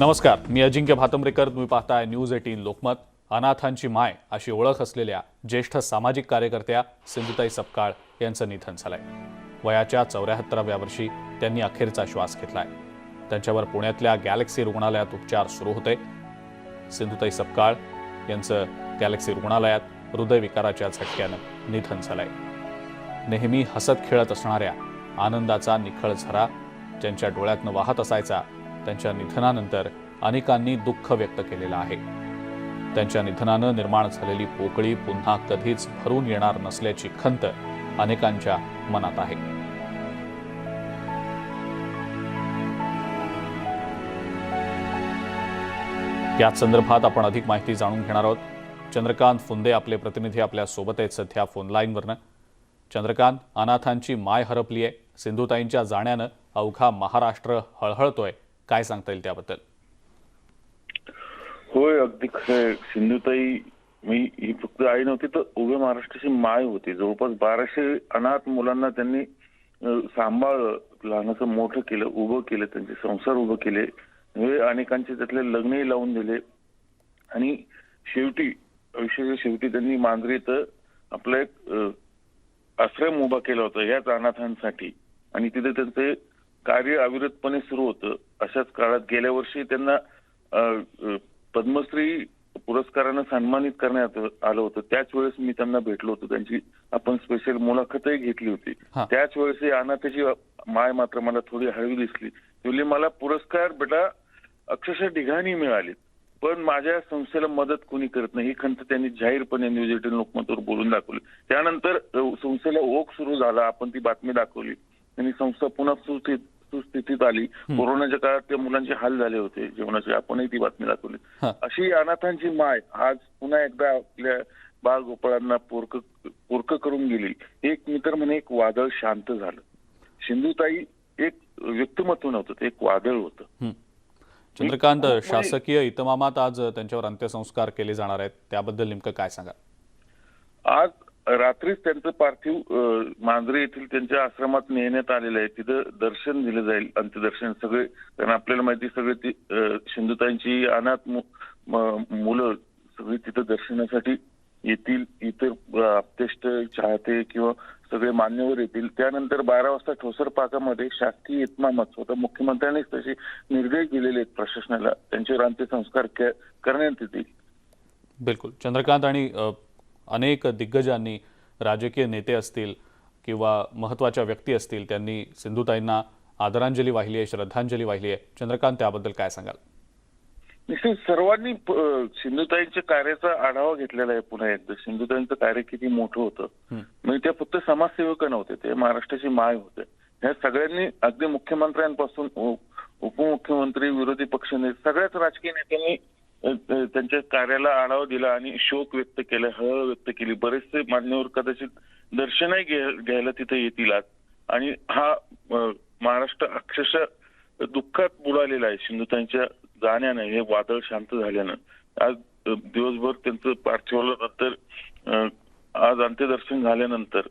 नमस्कार, मी अजिंक्य भातंब्रेकर. तुम्ही पाहताय न्यूज 18 लोकमत. अनाथांची माय अशी ओळख असलेल्या ज्येष्ठ सामाजिक कार्यकर्त्या सिंधुताई सपकाळ यांचं निधन झालंय. वयाच्या 74व्या वर्षी त्यांनी अखेरचा श्वास घेतलाय. त्यांच्यावर पुण्यातल्या गॅलेक्सी रुग्णालयात उपचार सुरू होते. सिंधुताई सपकाळ यांचं गॅलेक्सी रुग्णालयात हृदयविकाराच्या झटक्यानं निधन झालंय. नेहमी हसत खेळत असणाऱ्या आनंदाचा निखळ झरा ज्यांच्या डोळ्यातनं वाहत असायचा, त्यांच्या निधनानंतर अनेकांनी दुःख व्यक्त केलेलं आहे. त्यांच्या निधनानं निर्माण झालेली पोकळी पुन्हा कधीच भरून येणार नसल्याची खंत अनेकांच्या मनात आहे. याच संदर्भात आपण अधिक माहिती जाणून घेणार आहोत. चंद्रकांत फुंदे आपले प्रतिनिधी आपल्या सोबत आहेत सध्या फोन लाईनवरनं. चंद्रकांत, अनाथांची माय हरपली आहे. सिंधुताईंच्या जाण्यानं अवघा महाराष्ट्र हळहळतोय. काय सांगता येईल त्याबद्दल? होय, अगदी खरं. सिंधुताई ही फक्त आई नव्हती तर उभ्या महाराष्ट्राची माय होती. जवळपास 1200 अनाथ मुलांना त्यांनी सांभाळलं, लहानाचं मोठं केलं, उभं केलं, त्यांचे संसार उभं केले, अनेकांचे त्यातले लग्नही लावून दिले आणि शेवटी आयुष्याच्या शेवटी त्यांनी मांजरीत आपला एक आश्रम उभा केला होता याच अनाथांसाठी आणि तिथे त्यांचे कार्य अविरतपणे सुरू होतं. अशाच काळात गेल्या वर्षी त्यांना पद्मश्री पुरस्कारानं सन्मानित करण्यात आलं होतं. त्याच वेळेस मी त्यांना भेटलो होतो. त्यांची आपण स्पेशल मुलाखतही घेतली होती. त्याच वेळेस अनाथाची माय मात्र मला थोडी हळवी दिसली. म्हणजे मला पुरस्कार बेटा अक्षरशः ढिगाणी मिळाली, पण माझ्या संस्थेला मदत कोणी करत नाही ही खंत त्यांनी जाहीरपणे न्यूज 18 लोकमतवर बोलून दाखवली. त्यानंतर संस्थेला ओघ सुरू झाला. आपण ती बातमी दाखवली आणि संस्था पुन्हा सुस्थितीत आली. कोरोनाच्या काळात त्या मुलांचे हाल झाले होते जेवणाचे, आपणही ती बातमी दाखवली. अशी अनाथांची माय आज पुन्हा एकदा आपल्या बाळगोपाळांना पोरकं करून गेली. एक मित्र म्हणे एक वादळ शांत झालं. सिंधुताई एक व्यक्तिमत्व नव्हतं, ते एक वादळ होतं. चंद्रकांत, शासकीय इतमामात आज त्यांच्यावर अंत्यसंस्कार केले जाणार आहेत, त्याबद्दल नेमकं काय सांगा? आज रात्रीच त्यांचं पार्थिव मांजरे येथील त्यांच्या आश्रमात नेण्यात आलेलं आहे. तिथं दर्शन दिलं जाईल, अंत्यदर्शन. सगळे, कारण आपल्याला माहिती सगळे ती सिंधुताईंची अनाथ मुलं सगळी तिथं दर्शनासाठी येतील. इतर आप्तेष्ट, चाहते किंवा सगळे मान्यवर येतील. त्यानंतर 12 वाजता ठोसर पाकामध्ये शासकीय इतमामात स्वतः मुख्यमंत्र्यांनीच तसे निर्देश दिलेले आहेत प्रशासनाला, त्यांच्यावर अंत्यसंस्कार करण्यात येतील. बिलकुल चंद्रकांत, आणि अनेक दिग्गजांनी, राजकीय नेते असतील किंवा महत्त्वाच्या व्यक्ती असतील, त्यांनी सिंधुताईंना आदरांजली वाहिली आहे, श्रद्धांजली वाहिली आहे. चंद्रकांत, त्याबद्दल काय सांगाल? निश्चित सर्वांनी सिंधुताईंच्या कार्याचा आढावा घेतलेला आहे. पुन्हा एकदा सिंधुताईंचं कार्य किती मोठं होतं. म्हणजे त्या फक्त समाजसेवक नव्हते, ते महाराष्ट्राची माय होते. ह्या सगळ्यांनी अगदी मुख्यमंत्र्यांपासून उपमुख्यमंत्री, विरोधी पक्षनेते, सगळ्याच राजकीय नेत्यांनी त्यांच्या कार्याला आढावा दिला आणि शोक व्यक्त केला, हळहळ व्यक्त केली. बरेचसे मान्यवर कदाचित दर्शनही घ्यायला तिथे येतील आज. आणि हा महाराष्ट्र अक्षरशः दुःखात बुडालेला आहे सिंधुताईंच्या जाण्यानं, हे वादळ शांत झाल्यानं. आज दिवसभर त्यांचं पार्थिवाला नंतर आज अंत्यदर्शन झाल्यानंतर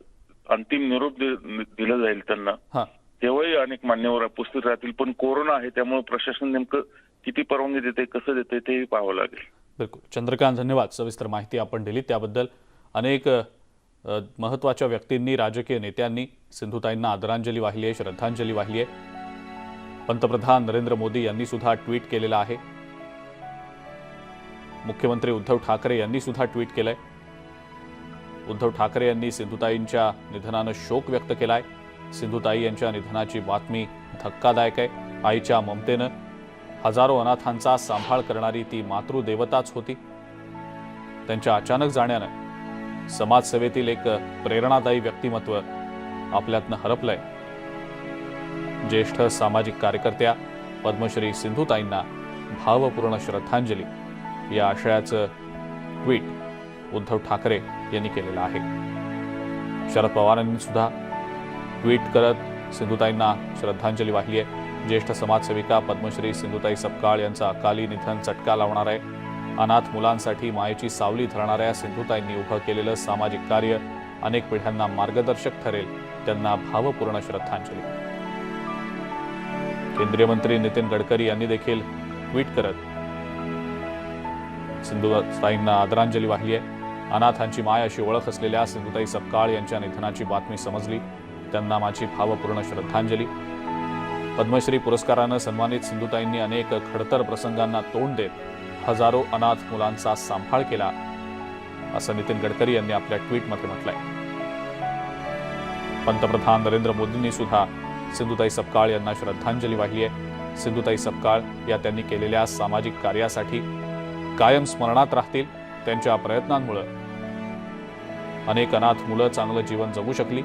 अंतिम निरोप दिला जाईल त्यांना. तेव्हाही अनेक मान्यवर उपस्थित राहतील. पण कोरोना आहे त्यामुळे प्रशासन नेमकं किती परवानगी देते, कसं देते तेही पाहावं लागेल. बिलकुल चंद्रकांत, धन्यवाद. सविस्तर माहिती आपण दिली त्याबद्दल. अनेक महत्त्वाच्या व्यक्तींनी, राजकीय नेत्यांनी सिंधुताईंना आदरांजली वाहिली आहे, श्रद्धांजली वाहिली आहे. पंतप्रधान नरेंद्र मोदी यांनी सुद्धा ट्विट केलेलं आहे. मुख्यमंत्री उद्धव ठाकरे यांनी सुद्धा ट्विट केलंय. उद्धव ठाकरे यांनी सिंधुताईंच्या निधनानं शोक व्यक्त केलाय. सिंधुताई यांच्या निधनाची बातमी धक्कादायक आहे. आईच्या ममतेनं हजारो अनाथांचा सांभाळ करणारी ती मातृदेवताच होती. त्यांच्या अचानक जाण्यानं समाजसेवेतील एक प्रेरणादायी व्यक्तिमत्व आपल्यातनं हरपलंय. ज्येष्ठ सामाजिक कार्यकर्त्या पद्मश्री सिंधुताईंना भावपूर्ण श्रद्धांजली या आशयाचं ट्विट उद्धव ठाकरे यांनी केलेलं आहे. शरद पवारांनी सुद्धा ट्विट करत सिंधुताईंना श्रद्धांजली वाहिली आहे. ज्येष्ठ समाजसेविका पद्मश्री सिंधुताई सपकाळ यांचं अकाली निधन चटका लावणार आहे. अनाथ मुलांसाठी मायेची सावली धरणाऱ्या सिंधुताईंनी उभं केलेलं सामाजिक कार्य अनेक पिढ्यांना मार्गदर्शक ठरेल. त्यांना भावपूर्ण श्रद्धांजली. केंद्रीय मंत्री नितीन गडकरी यांनी देखील ट्विट करत सिंधुताईंना आदरांजली वाहिली आहे. अनाथांची माय अशी ओळख असलेल्या सिंधुताई सपकाळ यांच्या निधनाची बातमी समजली. त्यांना माझी भावपूर्ण श्रद्धांजली. पद्मश्री पुरस्कारानं सन्मानित सिंधुताईंनी अनेक खडतर प्रसंगांना तोंड देत हजारो अनाथ मुलांचा सांभाळ केला, असं नितीन गडकरी यांनी आपल्या ट्विटमध्ये म्हटलंय. पंतप्रधान नरेंद्र मोदींनी सुद्धा सिंधुताई सपकाळ यांना श्रद्धांजली वाहिली आहे. सिंधुताई सपकाळ या त्यांनी केलेल्या सामाजिक कार्यासाठी कायम स्मरणात राहतील. त्यांच्या प्रयत्नांमुळे अनेक अनाथ मुलं चांगलं जीवन जगू शकली.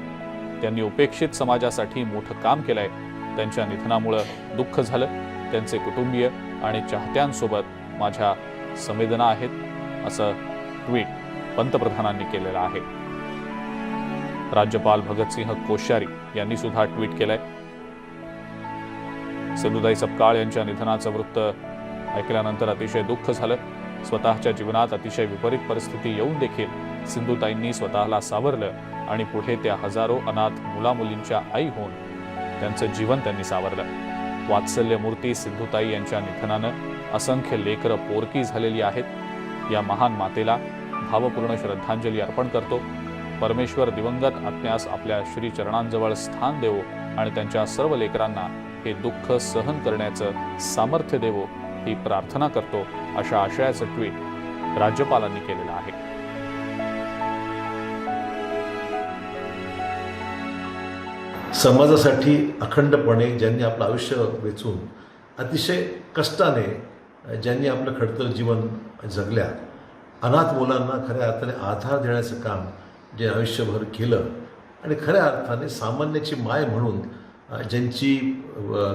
त्यांनी उपेक्षित समाजासाठी मोठं काम केलंय. त्यांच्या निधनामुळे दुःख झालं. त्यांचे कुटुंबीय आणि चाहत्यांसोबत माझ्या संवेदना आहेत, असं ट्विट पंतप्रधानांनी केलेलं आहे. राज्यपाल भगतसिंह कोश्यारी यांनी सुद्धा ट्विट केलंय. सिंधुताई सपकाळ यांच्या निधनाचं वृत्त ऐकल्यानंतर अतिशय दुःख झालं. स्वतःच्या जीवनात अतिशय विपरीत परिस्थिती येऊन देखील सिंधुताईंनी स्वतःला सावरलं आणि पुढे त्या हजारो अनाथ मुलामुलींच्या आई होऊन त्यांचं जीवन त्यांनी सावरलं. वात्सल्यमूर्ती सिंधुताई यांच्या निधनानं असंख्य लेकरं पोरकी झालेली आहेत. या महान मातेला भावपूर्ण श्रद्धांजली अर्पण करतो. परमेश्वर दिवंगत आत्म्यास आपल्या श्री चरणांजवळ स्थान देवो आणि त्यांच्या सर्व लेकरांना हे दुःख सहन करण्याचं सामर्थ्य देवो ही प्रार्थना करतो, अशा आशयाचं ट्विट राज्यपालांनी केलेलं आहे. समाजासाठी अखंडपणे ज्यांनी आपलं आयुष्य वेचून अतिशय कष्टाने ज्यांनी आपलं खडतर जीवन जगल्या, अनाथ मुलांना खऱ्या अर्थाने आधार देण्याचं काम जे आयुष्यभर केलं आणि खऱ्या अर्थाने सामान्याची माय म्हणून ज्यांची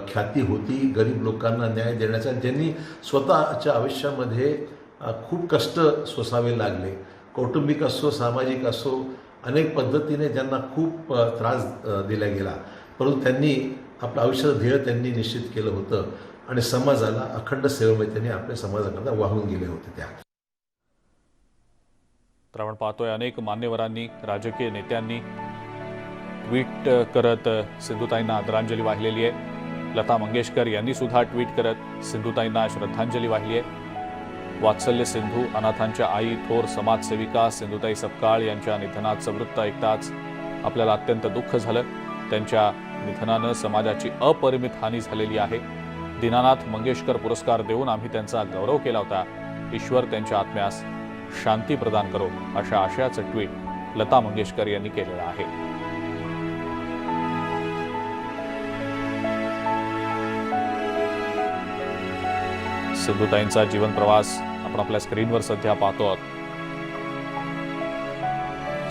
ख्याती होती, गरीब लोकांना न्याय देण्याचा, ज्यांनी स्वतःच्या आयुष्यामध्ये खूप कष्ट सोसावे लागले, कौटुंबिक असो, सामाजिक असो, अनेक पद्धतीने ज्यांना खूप त्रास दिला गेला, परंतु त्यांनी आपलं आयुष्याचं ध्येय त्यांनी निश्चित केलं होतं आणि समाजाला अखंड सेवेमध्ये त्यांनी आपल्या समाजाकरता वाहून गेले होते. त्या तर आपण पाहतोय अनेक मान्यवरांनी, राजकीय नेत्यांनी ट्विट करत सिंधुताईंना आदरांजली वाहिलेली आहे. लता मंगेशकर यांनी सुद्धा ट्विट करत सिंधुताईंना श्रद्धांजली वाहिली आहे. वात्सल्य सिंधू, अनाथांच्या आई, थोर समाजसेविका सिंधुताई सपकाळ यांच्या निधनाचं वृत्त ऐकताच आपल्याला अत्यंत दुःख झालं. त्यांच्या निधनानं समाजाची अपरिमित हानी झालेली आहे. दीनानाथ मंगेशकर पुरस्कार देऊन आम्ही त्यांचा गौरव केला होता. ईश्वर त्यांच्या आत्म्यास शांती प्रदान करो, अशा आशयाचं ट्विट लता मंगेशकर यांनी केलेलं आहे. सिंधुताईंचा जीवन प्रवास आपण आपल्या स्क्रीनवर सध्या पाहतो आहोत.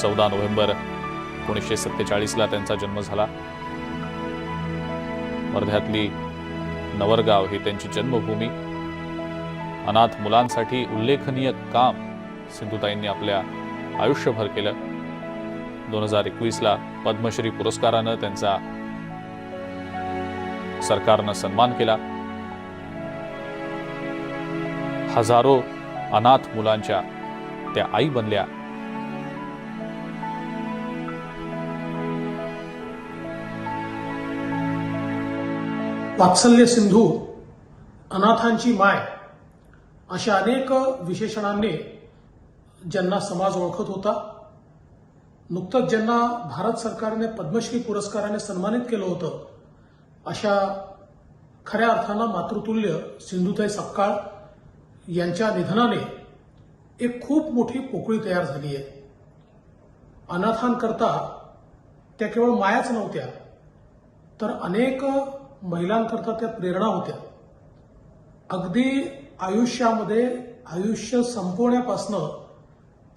14 नोव्हेंबर 1947ला त्यांचा जन्म झाला. वर्ध्यातली नवरगाव ही त्यांची जन्मभूमी. अनाथ मुलांसाठी उल्लेखनीय काम सिंधुताईंनी आपल्या आयुष्यभर केलं. 2021ला पद्मश्री पुरस्कारानं त्यांचा सरकारनं सन्मान केला. हजारो अनाथ मुलांच्या त्या आई बनल्या. वात्सल्य सिंधू, अनाथांची माय अशा अनेक विशेषणांनी ज्यांना समाज ओळखत होता. नुकतंच ज्यांना भारत सरकारने पद्मश्री पुरस्काराने सन्मानित केलं होतं, अशा खऱ्या अर्थानं मातृतुल्य सिंधुताई सपकाळ यांच्या निधनाने एक खूप मोठी पोकळी तयार झाली आहे. अनाथांकरता त्या केवळ मायाच नव्हत्या, तर अनेक महिलांकरता त्या प्रेरणा होत्या. अगदी आयुष्यामध्ये आयुष्य संपवण्यापासनं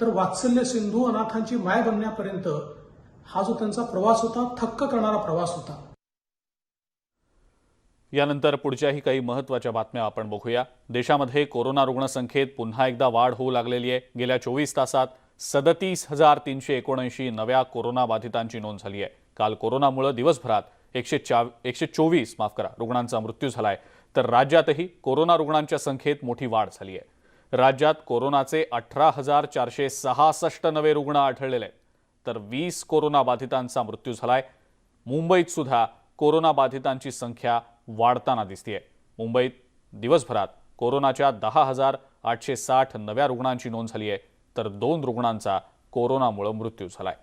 तर वात्सल्य सिंधू अनाथांची माय बनण्यापर्यंत हा जो त्यांचा प्रवास होता, थक्क करणारा प्रवास होता. यानंतर पुढच्याही काही महत्त्वाच्या बातम्या आपण बघूया. देशामध्ये कोरोना रुग्णसंख्येत पुन्हा एकदा वाढ होऊ लागलेली आहे. गेल्या 24 तासात 37,379 नव्या कोरोना बाधितांची नोंद झाली आहे. काल कोरोनामुळे दिवसभरात 124 रुग्णांचा मृत्यू झालाय. तर राज्यातही कोरोना रुग्णांच्या संख्येत मोठी वाढ झाली आहे. राज्यात कोरोनाचे 18,466 नवे रुग्ण आढळलेले आहेत. तर 20 कोरोना बाधितांचा मृत्यू झालाय. मुंबईत सुद्धा कोरोना बाधितांची संख्या वाढताना दिसतेय. मुंबईत दिवसभरात कोरोनाच्या 10,860 नव्या रुग्णांची नोंद झाली आहे, तर 2 रुग्णांचा कोरोनामुळे मृत्यू झालाय.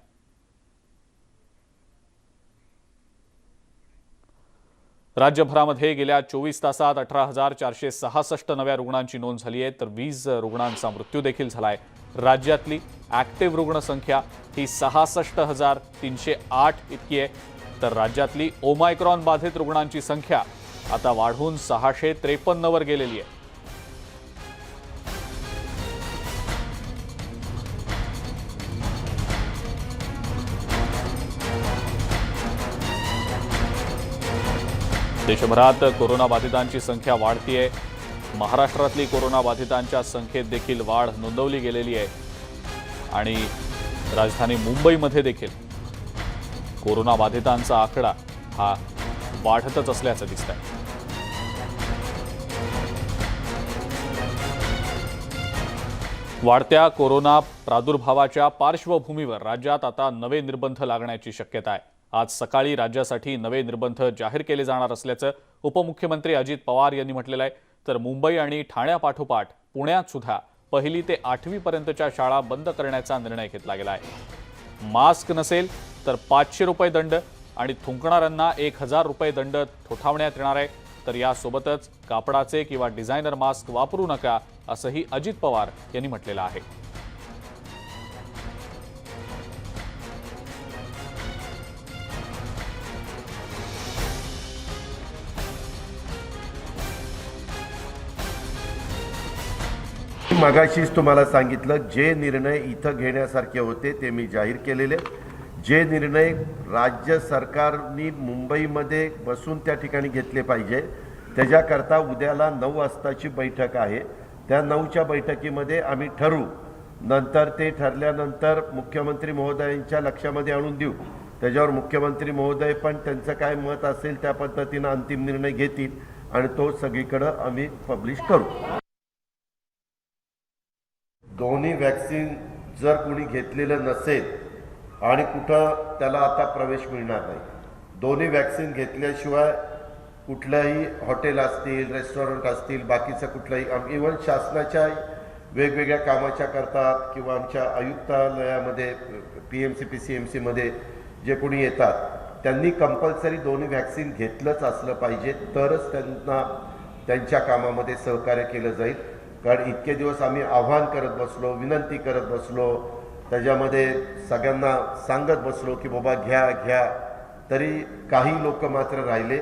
राज्यभरामध्ये गेल्या 24 तासात 18,466 नव्या रुग्णांची नोंद झाली आहे, तर 20 रुग्णांचा मृत्यू देखील झालाय. राज्यातली ॲक्टिव्ह रुग्णसंख्या ही 66,308 इतकी आहे, तर राज्यातली ओमायक्रॉन बाधित रुग्णांची संख्या आता वाढून 653 वर गेलेली आहे. देशभरात कोरोनाबाधितांची संख्या वाढतीये. महाराष्ट्रातली कोरोनाबाधितांच्या संख्येत देखील वाढ नोंदवली गेलेली आहे आणि राजधानी मुंबईमध्ये देखील कोरोनाबाधितांचा आकडा हा वाढतच असल्याचं दिसतंय. वाढत्या कोरोना प्रादुर्भावाच्या पार्श्वभूमीवर राज्यात आता नवे निर्बंध लागण्याची शक्यता आहे. आज सकाळी राज्यासाठी नवे निर्बंध जाहीर केले जाणार असल्याचं उपमुख्यमंत्री अजित पवार यांनी म्हटलेलं आहे. तर मुंबई आणि ठाण्यापाठोपाठ पुण्यात सुद्धा 1ली ते 8वी पर्यंतच्या शाळा बंद करण्याचा निर्णय घेतला गेला आहे. मास्क नसेल तर 500 रुपये दंड आणि थुंकणाऱ्यांना 1,000 रुपये दंड ठोठावण्यात येणार आहे. तर यासोबतच कापडाचे किंवा डिझायनर मास्क वापरू नका असंही अजित पवार यांनी म्हटलेलं आहे. मगाशीच तुम्हाला सांगितलं, जे निर्णय इथं घेण्यासारखे होते ते मी जाहीर केलेले. जे निर्णय राज्य सरकारनी मुंबईमध्ये बसून त्या ठिकाणी घेतले पाहिजे, त्याच्याकरता उद्याला 9 वाजताची बैठक आहे. त्या 9च्या बैठकीमध्ये आम्ही ठरवू. नंतर ते ठरल्यानंतर मुख्यमंत्री महोदयांच्या लक्षामध्ये आणून देऊ. त्याच्यावर मुख्यमंत्री महोदय पण त्यांचं काय मत असेल त्या पद्धतीनं अंतिम निर्णय घेतील आणि तो सगळीकडं आम्ही पब्लिश करू. दोन्ही वॅक्सिन जर कोणी घेतलेलं नसेल आणि कुठं त्याला आता प्रवेश मिळणार नाही. दोन्ही वॅक्सिन घेतल्याशिवाय कुठल्याही हॉटेल असतील, रेस्टॉरंट असतील, बाकीचं कुठलंही इव्हन शासनाच्या वेगवेगळ्या कामाच्या करतात किंवा आमच्या आयुक्तालयामध्ये PMC PCMCमध्ये जे कोणी येतात त्यांनी कंपल्सरी दोन्ही वॅक्सिन घेतलंच असलं पाहिजे, तरच त्यांना त्यांच्या कामामध्ये सहकार्य केलं जाईल. कारण इतके दिवस आम्ही आव्हान करत बसलो, विनंती करत बसलो, त्याच्यामध्ये सगळ्यांना सांगत बसलो की बाबा घ्या घ्या, तरी काही लोक मात्र राहिले.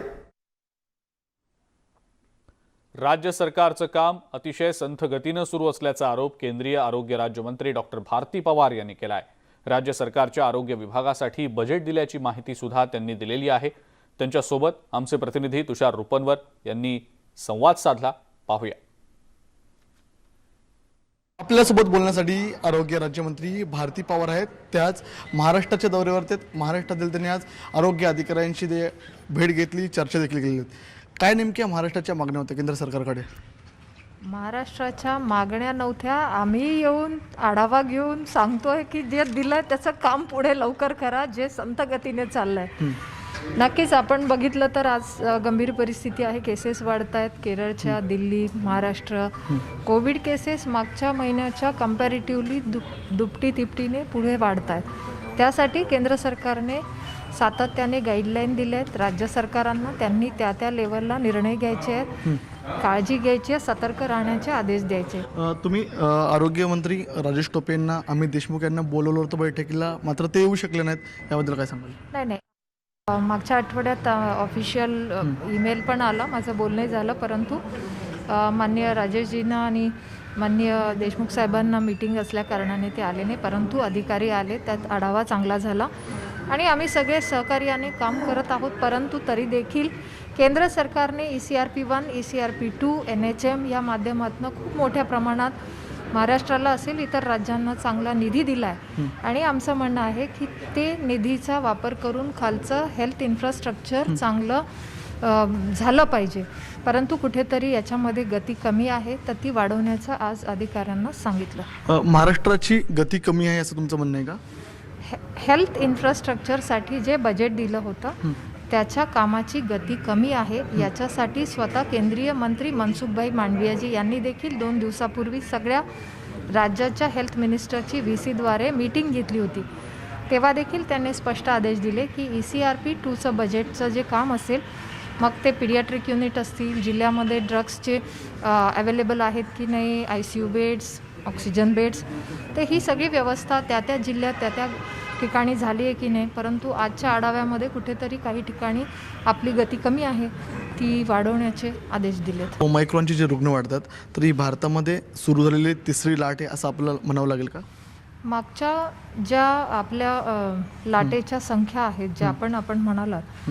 राज्य सरकारचं काम अतिशय संथ गतीनं सुरू असल्याचा आरोप केंद्रीय आरोग्य राज्यमंत्री डॉक्टर भारती पवार यांनी केला आहे. राज्य सरकारच्या आरोग्य विभागासाठी बजेट दिल्याची माहिती सुद्धा त्यांनी दिलेली आहे. त्यांच्यासोबत आमचे प्रतिनिधी तुषार रुपनवर यांनी संवाद साधला. पाहूया. आपल्यासोबत बोलण्यासाठी आरोग्य राज्यमंत्री भारती पवार आहेत. त्याच महाराष्ट्राच्या दौऱ्यावर आहेत. महाराष्ट्रातील त्यांनी आज आरोग्य अधिकाऱ्यांशी भेट घेतली, चर्चा देखील केली. काय नेमक्या महाराष्ट्राच्या मागण्या होत्या केंद्र सरकारकडे? महाराष्ट्राच्या मागण्या नव्हत्या, आम्ही येऊन आढावा घेऊन सांगतोय की जे दिलं त्याचं काम पुढे लवकर करा, जे संथ गतीने चाललंय. नक्कीच आपण बघितलं तर आज गंभीर परिस्थिती आहे. केसेस वाढत आहेत. केरळच्या, दिल्ली, महाराष्ट्र कोविड केसेस मागच्या महिन्याच्या कंपॅरेटिव्हली दुपटी तिपटीने पुढे वाढत आहेत. त्यासाठी केंद्र सरकारने सातत्याने गाईडलाईन दिल्या आहेत राज्य सरकारांना. त्यांनी त्या त्या लेवलला निर्णय घ्यायचे आहेत, काळजी घ्यायची आहे, सतर्क राहण्याचे आदेश द्यायचे. तुम्ही आरोग्यमंत्री राजेश टोपे यांना, अमित देशमुख यांना बोलवलं होतं बैठकीला, मात्र ते येऊ शकले नाहीत. याबद्दल काय सांगाल? नाही, मागच्या आठवड्यात ऑफिशियल ईमेल पण आला, माझं बोलणं झालं, परंतु माननीय राजेशजींना आणि माननीय देशमुख साहेबांना मीटिंग असल्या कारणाने ते आले नाही. परंतु अधिकारी आले, त्यात आढावा चांगला झाला आणि आम्ही सगळे सहकार्याने काम करत आहोत. परंतु तरी देखील केंद्र सरकारने ECRP1, ECRP2, NHM या माध्यमातून खूप मोठ्या प्रमाणात महाराष्ट्राला असेल इतर राज्यांना चांगला निधी दिला आहे आणि आमचं म्हणणं आहे की ते निधीचा वापर करून खालचं हेल्थ इन्फ्रास्ट्रक्चर चांगलं झालं पाहिजे. परंतु कुठेतरी याच्यामध्ये गती कमी आहे, तर ती वाढवण्याचं आज अधिकाऱ्यांना सांगितलं. महाराष्ट्राची गती कमी आहे असं तुमचं म्हणणं आहे का? हेल्थ इन्फ्रास्ट्रक्चरसाठी जे बजेट दिलं होतं त्याच्या कामाची गती कमी आहे. याच्यासाठी स्वतः केंद्रीय मंत्री मनसुखभाई मांडवियाजी यांनी देखील 2 दिवसापूर्वी सगळ्या राज्याच्या हेल्थ मिनिस्टरची VC द्वारे मीटिंग घेतली होती. तेव्हा देखील त्यांनी स्पष्ट आदेश दिले की ECRP 2चं बजेटचं जे काम असेल, मग ते पीडियाट्रिक युनिट असतील, जिल्ह्यामध्ये ड्रग्सचे अवेलेबल आहेत की नाही, ICU बेड्स, ऑक्सिजन बेड्स, ते ही सगळी व्यवस्था त्या जिल्ह्यात त्या ठिकाणी झाली आहे की नाही. परंतु आजच्या आढाव्यामध्ये कुठेतरी काही ठिकाणी आपली गती कमी आहे, ती वाढवण्याचे आदेश दिलेत. ओमायक्रॉनचे जे रुग्ण वाढतात तर ही भारतामध्ये सुरू झालेली तिसरी लाट आहे असं आपल्याला म्हणावं लागेल का? मागच्या ज्या आपल्या लाटेच्या संख्या आहेत, ज्या आपण म्हणालात,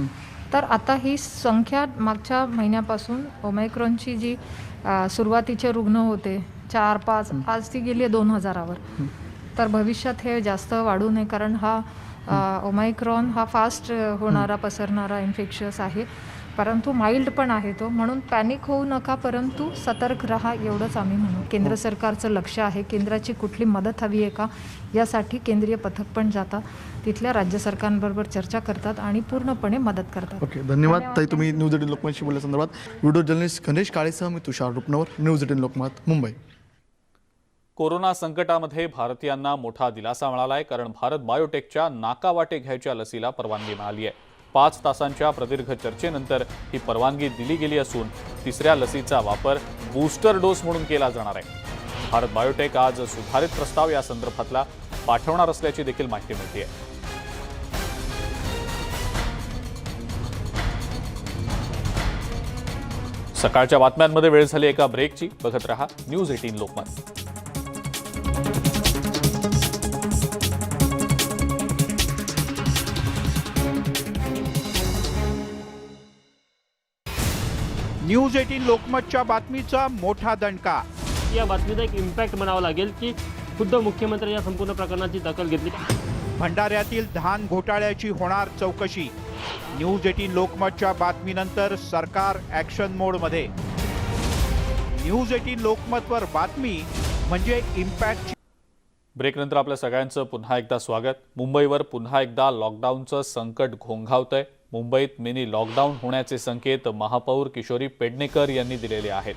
तर आता ही संख्या मागच्या महिन्यापासून ओमायक्रॉनची जी सुरुवातीचे रुग्ण होते 4-5, आज ती गेली आहे 2000वर. तर भविष्यात हे जास्त वाढू नये, कारण हा ओमायक्रॉन हा फास्ट होणारा पसरणारा इन्फेक्शियस आहे, परंतु माइल्ड पण आहे तो. म्हणून पॅनिक होऊ नका, परंतु सतर्क राहा, एवढंच आम्ही म्हणू. केंद्र सरकारचं लक्ष आहे, केंद्राची कुठली मदत हवी आहे का यासाठी केंद्रीय पथक पण जातात, तिथल्या राज्य सरकारांबरोबर चर्चा करतात आणि पूर्णपणे मदत करतात. ओके, धन्यवाद ताई. तुम्ही न्यूज 18 लोकमतशी बोलल्या संदर्भात. व्हिडिओ जर्नलिस्ट गणेश काळेसह मी तुषार रुपनवर, न्यूज 18 लोकमत, मुंबई. कोरोना संकटामध्ये भारतीयांना मोठा दिलासा मिळालाय, कारण भारत बायोटेकच्या नाकावाटे घ्यायच्या लसीला परवानगी मिळाली आहे. 5 तासांच्या प्रदीर्घ चर्चेनंतर ही परवानगी दिली गेली असून तिसऱ्या लसीचा वापर बूस्टर डोस म्हणून केला जाणार आहे. भारत बायोटेक आज सुधारित प्रस्ताव या संदर्भातला पाठवणार असल्याची देखील माहिती मिळते आहे. सकाळच्या बातम्यांमध्ये वेळ झाली एका ब्रेकची. बघत रहा न्यूज 18 लोकमत. न्यूज 18 लोकमतच्या बातमीचा मोठा दणका. या बातमीचा एक इम्पॅक्ट म्हणावा लागेल की खुद्द मुख्यमंत्री या संपूर्ण प्रकरणाची दखल घेतली. भंडाऱ्यातील धान घोटाळ्याची होणार चौकशी. न्यूज 18 लोकमतच्या बातमीनंतर सरकार ॲक्शन मोडमध्ये. न्यूज 18 लोकमतवर बातमी म्हणजे इम्पॅक्ट. ब्रेकनंतर आपल्या सगळ्यांचं पुन्हा एकदा स्वागत. मुंबईवर पुन्हा एकदा लॉकडाऊनचं संकट घोंघावतंय. मुंबईत मिनी लॉकडाऊन होण्याचे संकेत महापौर किशोरी पेडणेकर यांनी दिलेले आहेत.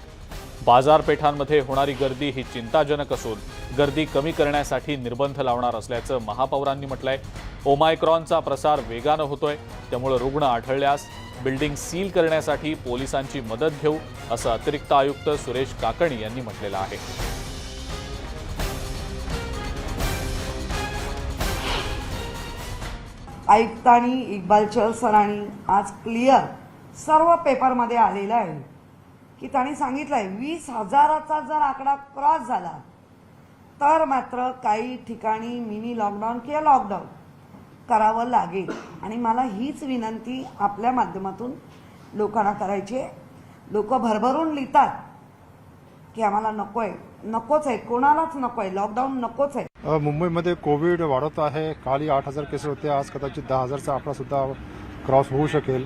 बाजारपेठांमध्ये होणारी गर्दी ही चिंताजनक असून गर्दी कमी करण्यासाठी निर्बंध लावणार असल्याचं महापौरांनी म्हटलंय. ओमायक्रॉनचा प्रसार वेगानं होतोय, त्यामुळे रुग्ण आढळल्यास बिल्डिंग सील करण्यासाठी पोलिसांची मदत घेऊ, असं अतिरिक्त आयुक्त सुरेश काकणी यांनी म्हटलेलं आहे. आयुक्तांनी इक्बाल चहल सरांनी आज क्लिअर सर्व पेपरमध्ये आलेलं आहे की त्यांनी सांगितलं आहे 20,000चा जर आकडा क्रॉस झाला तर मात्र काही ठिकाणी मिनी लॉकडाऊन किंवा लॉकडाऊन करावं लागेल. आणि मला हीच विनंती आपल्या माध्यमातून लोकांना करायची आहे. लोक भरभरून लिहितात की आम्हाला नकोच आहे, कोणालाच नको आहे, लॉकडाऊन नकोच आहे. मुंबईमध्ये कोविड वाढत आहे. काली 8,000 केस होते, आज कदाचित 10,000चा आकडा सुद्धा क्रॉस होऊ शकेल.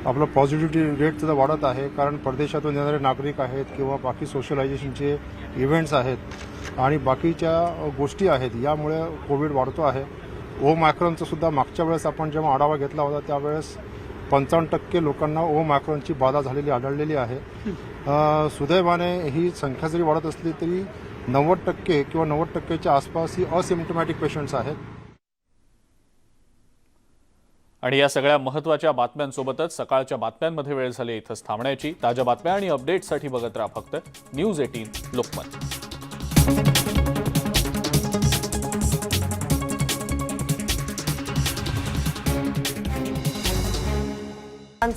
आपलं पॉझिटिव्हिटी रेट सुद्धा वाढत आहे, कारण परदेशातून येणारे नागरिक आहेत किंवा बाकी सोशलायझेशनचे इव्हेंट्स आहेत आणि बाकीच्या गोष्टी आहेत, यामुळे कोविड वाढतो आहे. ओमायक्रॉनचा सुद्धा मागच्या वेळेस आपण जेव्हा आढावा घेतला होता त्यावेळेस 55% लोकांना ओमायक्रॉनची बाधा झालेली आढळलेली आहे. सुदैवाने ही संख्या जरी वाढत असली तरी 90% किंवा 90%च्या आसपास ही असिम्प्टमॅटिक पेशंट्स आहेत. आणि या सगळ्या महत्त्वाच्या बातम्यांसोबतच सकाळच्या बातम्यांमध्ये वेळ झाली इथंच थांबण्याची. ताज्या बातम्या आणि अपडेट्ससाठी बघत राहा फक्त न्यूज 18 लोकमत.